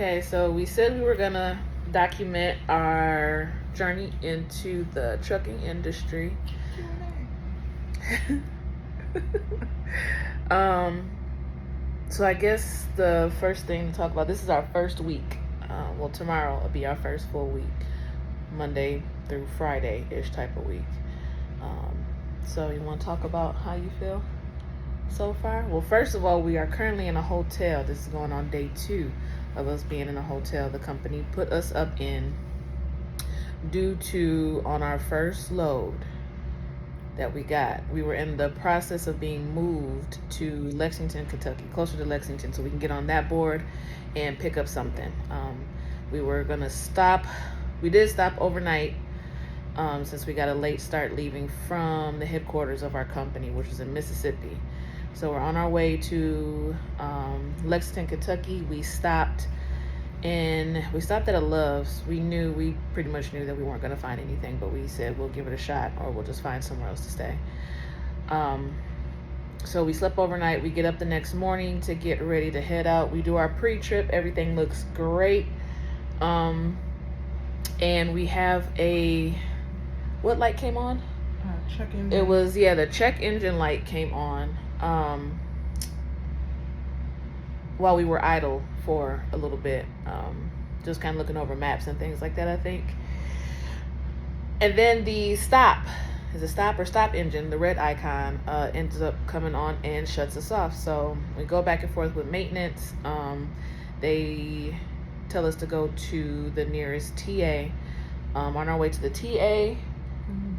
Okay, so we said we were gonna document our journey into the trucking industry. um, so I guess the first thing to talk about, this is our first week. Well, tomorrow will be our first full week, Monday through Friday-ish type of week. So you want to talk about how you feel so far? Well, first of all, we are currently in a hotel. This is going on day 2 of us being in a hotel the company put us up in due to on our first load that we were in the process of being moved to Lexington, Kentucky, closer to Lexington, so we can get on that board and pick up something. We were gonna stop. We did stop overnight since we got a late start leaving from the headquarters of our company, which is in Mississippi. So we're on our way to Lexington, Kentucky. We stopped at a Love's. We pretty much knew that we weren't going to find anything, but we said we'll give it a shot or we'll just find somewhere else to stay. So we slept overnight. We get up the next morning to get ready to head out. We do our pre-trip. Everything looks great. And we have what light came on? Check engine. It was, the check engine light came on while we were idle for a little bit, just kind of looking over maps and things like that, I think. And then the stop engine, the red icon, ends up coming on and shuts us off. So we go back and forth with maintenance. They tell us to go to the nearest TA. On our way to the TA,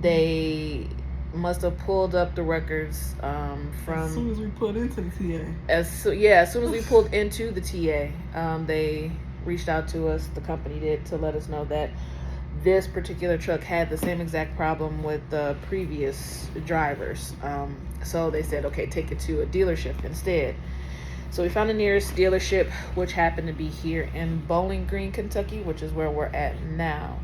they must have pulled up the records from as soon as we pulled into the TA. As soon as we pulled into the TA, they reached out to us. The company did, to let us know that this particular truck had the same exact problem with the previous drivers. So they said, okay, take it to a dealership instead. So we found the nearest dealership, which happened to be here in Bowling Green, Kentucky, which is where we're at now.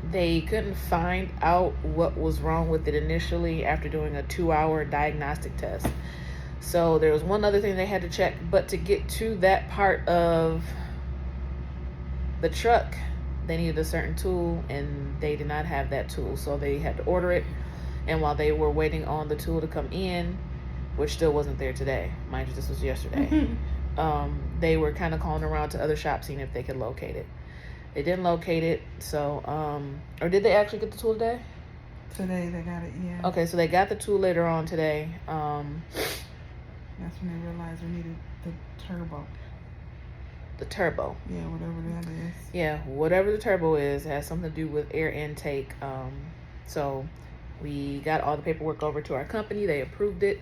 They couldn't find out what was wrong with it initially after doing a 2-hour diagnostic test. So there was one other thing they had to check, but to get to that part of the truck, they needed a certain tool, and they did not have that tool. So they had to order it, and while they were waiting on the tool to come in, which still wasn't there today, mind you, this was yesterday, they were kind of calling around to other shops seeing if they could locate it. They didn't locate it, so, or did they actually get the tool today? Today they got it, yeah. Okay, so they got the tool later on today. That's when they realized we needed the turbo. The turbo. Yeah, whatever that is. Yeah, whatever the turbo is, it has something to do with air intake. So we got all the paperwork over to our company. They approved it.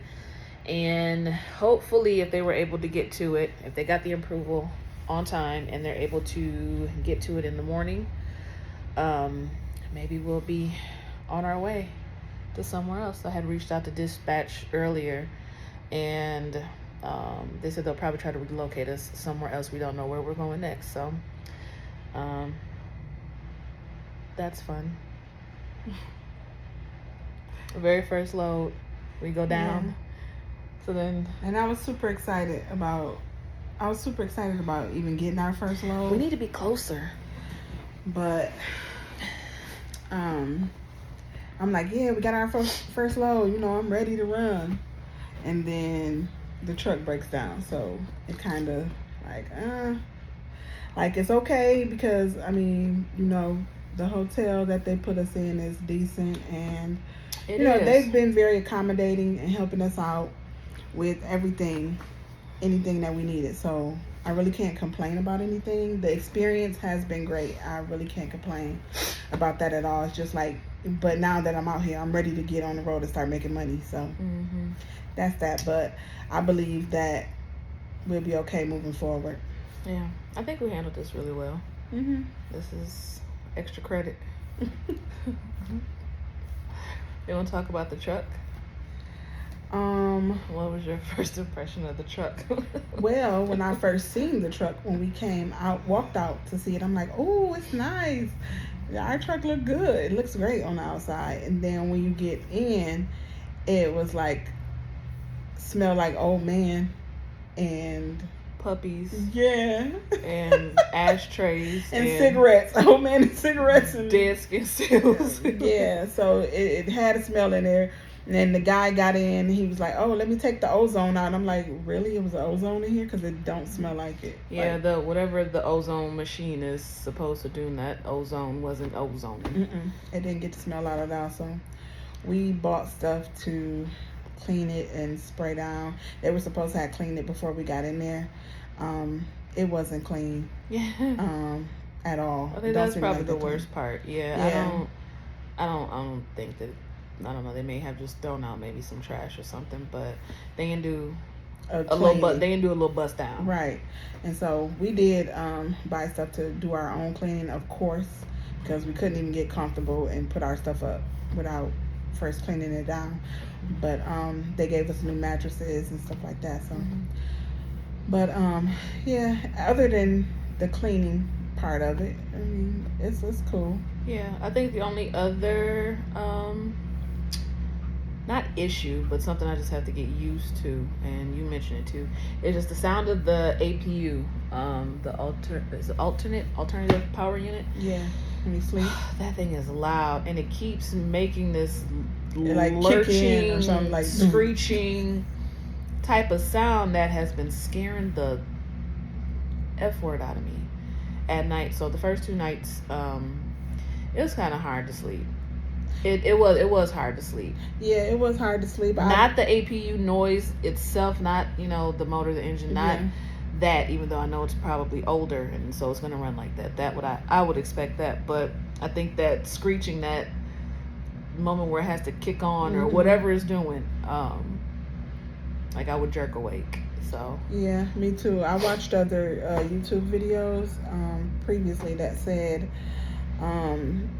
And hopefully, if they were able to get to it, if they got the approval on time and they're able to get to it in the morning, maybe we'll be on our way to somewhere else. I had reached out to dispatch earlier, and they said they'll probably try to relocate us somewhere else. We don't know where we're going next, so that's fun. The very first load, we go down. Yeah. So then, and I was super excited about even getting our first load. We need to be closer. But I'm like, yeah, we got our first load, I'm ready to run. And then the truck breaks down. So it kind of like it's okay because the hotel that they put us in is decent, and they've been very accommodating and helping us out with anything that we needed. So I really can't complain about anything. The experience has been great. I really can't complain about that at all. It's just but now that I'm out here, I'm ready to get on the road and start making money. So that's that. But I believe that we'll be okay moving forward. Yeah, I think we handled this really well. This is extra credit. You want to talk about the truck? What was your first impression of the truck? Well, when I first seen the truck, when we walked out to see it, I'm like, oh, it's nice. Our truck looked good. It looks great on the outside. And then when you get in, it was smelled like old man. And puppies. Yeah. And ashtrays. And cigarettes. Oh man, and cigarettes. And dead skin cells. Yeah, so it had a smell in there. And then the guy got in and he was like, oh, let me take the ozone out. And I'm like, really? It was ozone in here? Because it don't smell like it. Yeah, like, whatever the ozone machine is supposed to do, that ozone wasn't ozone. It didn't get the smell out of that. So we bought stuff to clean it and spray down. They were supposed to have cleaned it before we got in there. It wasn't clean. Yeah. At all. I think that's probably the worst part. Yeah. I don't think that. I don't know. They may have just thrown out maybe some trash or something, but they didn't do a little bust down. Right. And so we did buy stuff to do our own cleaning, of course, because we couldn't even get comfortable and put our stuff up without first cleaning it down. But they gave us new mattresses and stuff like that. So, but yeah. Other than the cleaning part of it, I mean, it's cool. Yeah, I think the only other not issue, but something I just have to get used to, and you mentioned it too, is just the sound of the APU, the alternative power unit. Yeah, when you sleep. That thing is loud, and it keeps making this like lurching, or something, like screeching type of sound that has been scaring the F word out of me at night. So the first 2 nights, it was kind of hard to sleep. It was hard to sleep. Yeah, it was hard to sleep. Not the APU noise itself, not the motor, the engine, not that. Even though I know it's probably older, and so it's gonna run like that. That I would expect that, but I think that screeching, that moment where it has to kick on or whatever it's doing, like I would jerk awake. So yeah, me too. I watched other YouTube videos previously that said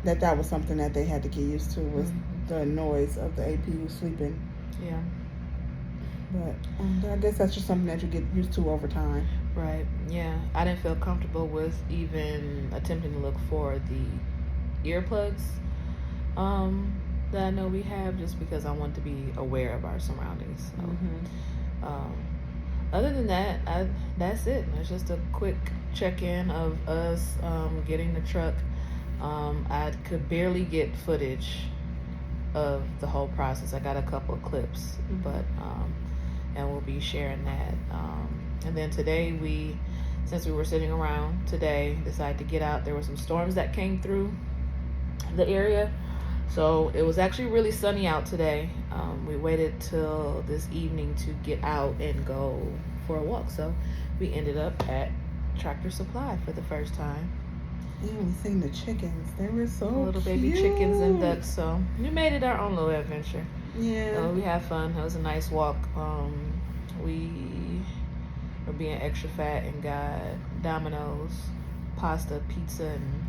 that was something that they had to get used to, was the noise of the APU sleeping. Yeah. But I guess that's just something that you get used to over time. Right. Yeah. I didn't feel comfortable with even attempting to look for the earplugs that I know we have, just because I want to be aware of our surroundings. So, other than that, that's it. It's just a quick check-in of us getting the truck. I could barely get footage of the whole process. I got a couple of clips, but and we'll be sharing that. And then today, since we were sitting around today, decided to get out. There were some storms that came through the area, so it was actually really sunny out today. We waited till this evening to get out and go for a walk, so we ended up at Tractor Supply for the first time. Yeah, we seen the chickens. They were so little cute. Baby chickens and ducks. So we made it our own little adventure. Yeah. We had fun. It was a nice walk. We were being extra fat and got Domino's, pasta, pizza, and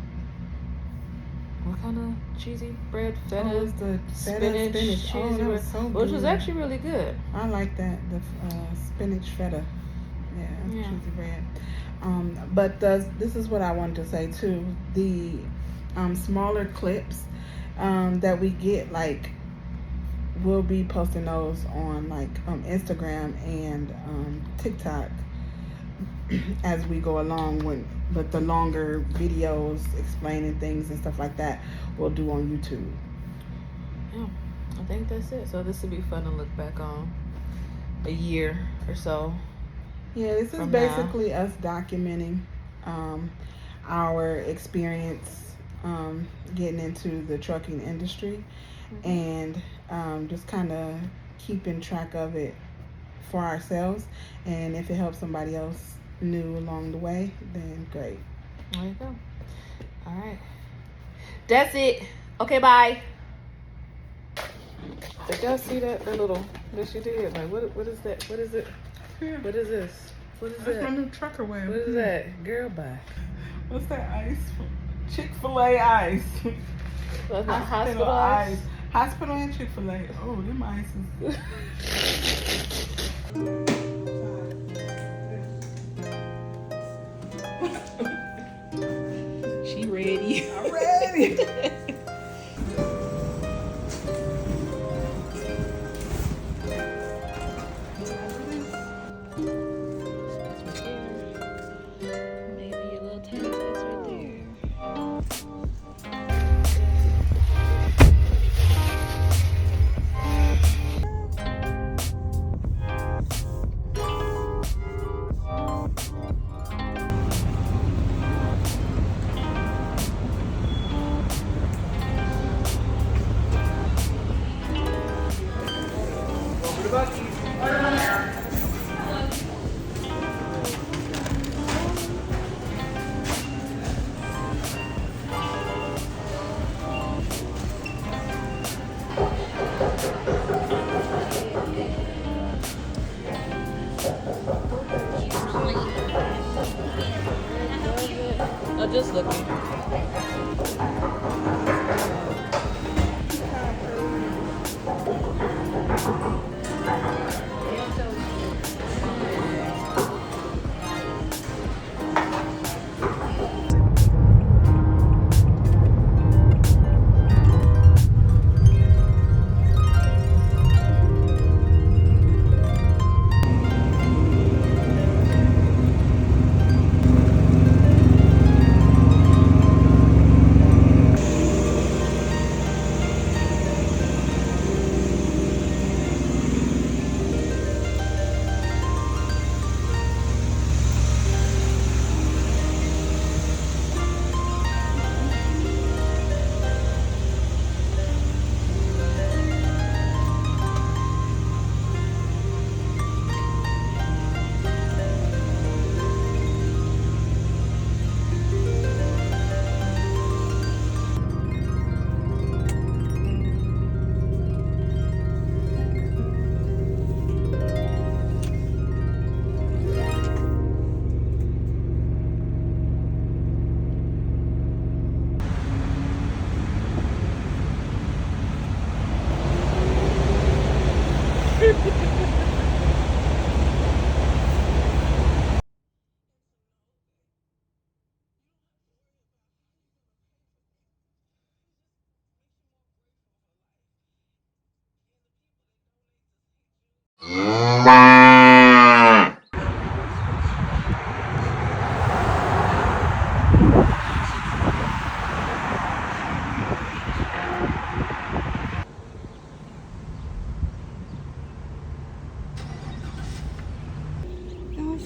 what kind of cheesy bread? Feta, the feta, spinach. Cheesy that was so good. Which was actually really good. I like that, the spinach feta. Yeah, cheesy bread. But this is what I wanted to say too. The smaller clips that we get, like, we'll be posting those on Instagram and TikTok as we go along. But the longer videos explaining things and stuff like that, we'll do on YouTube. Yeah, I think that's it. So this will be fun to look back on a year or so. Yeah, this is basically us documenting our experience getting into the trucking industry, and just kind of keeping track of it for ourselves. And if it helps somebody else new along the way, then great. There you go. All right. That's it. Okay, bye. Did y'all see that little that she did? Like, what is that? What is it? Yeah. What is this? What is That's that? my new trucker wear. What is that? Girl, bye. What's that ice? Chick-fil-A ice. That's not hospital ice. Hospital and Chick-fil-A. Oh, them ices. She ready. I'm ready. Oh, just looking.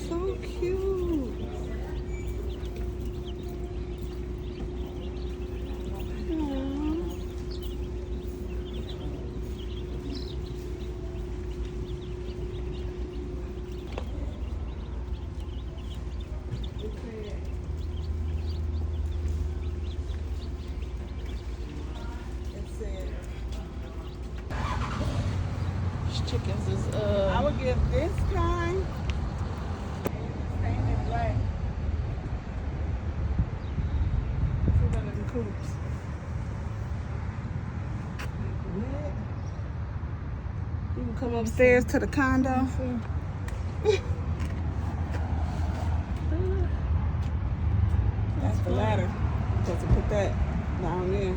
So cute. Chickens is I would give this kind stained black. 200 coops. You can come upstairs to the condo. That's the ladder. Just to put that down there.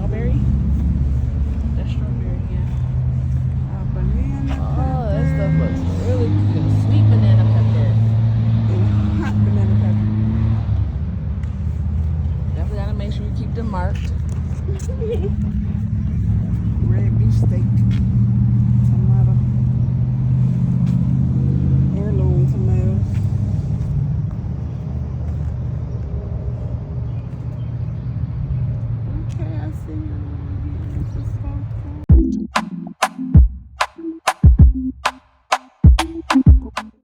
strawberry. That's strawberry, yeah. Banana pepper. Oh, that stuff looks really good. Sweet banana pepper. And hot banana pepper. Definitely gotta make sure you keep them marked. Red beef steak.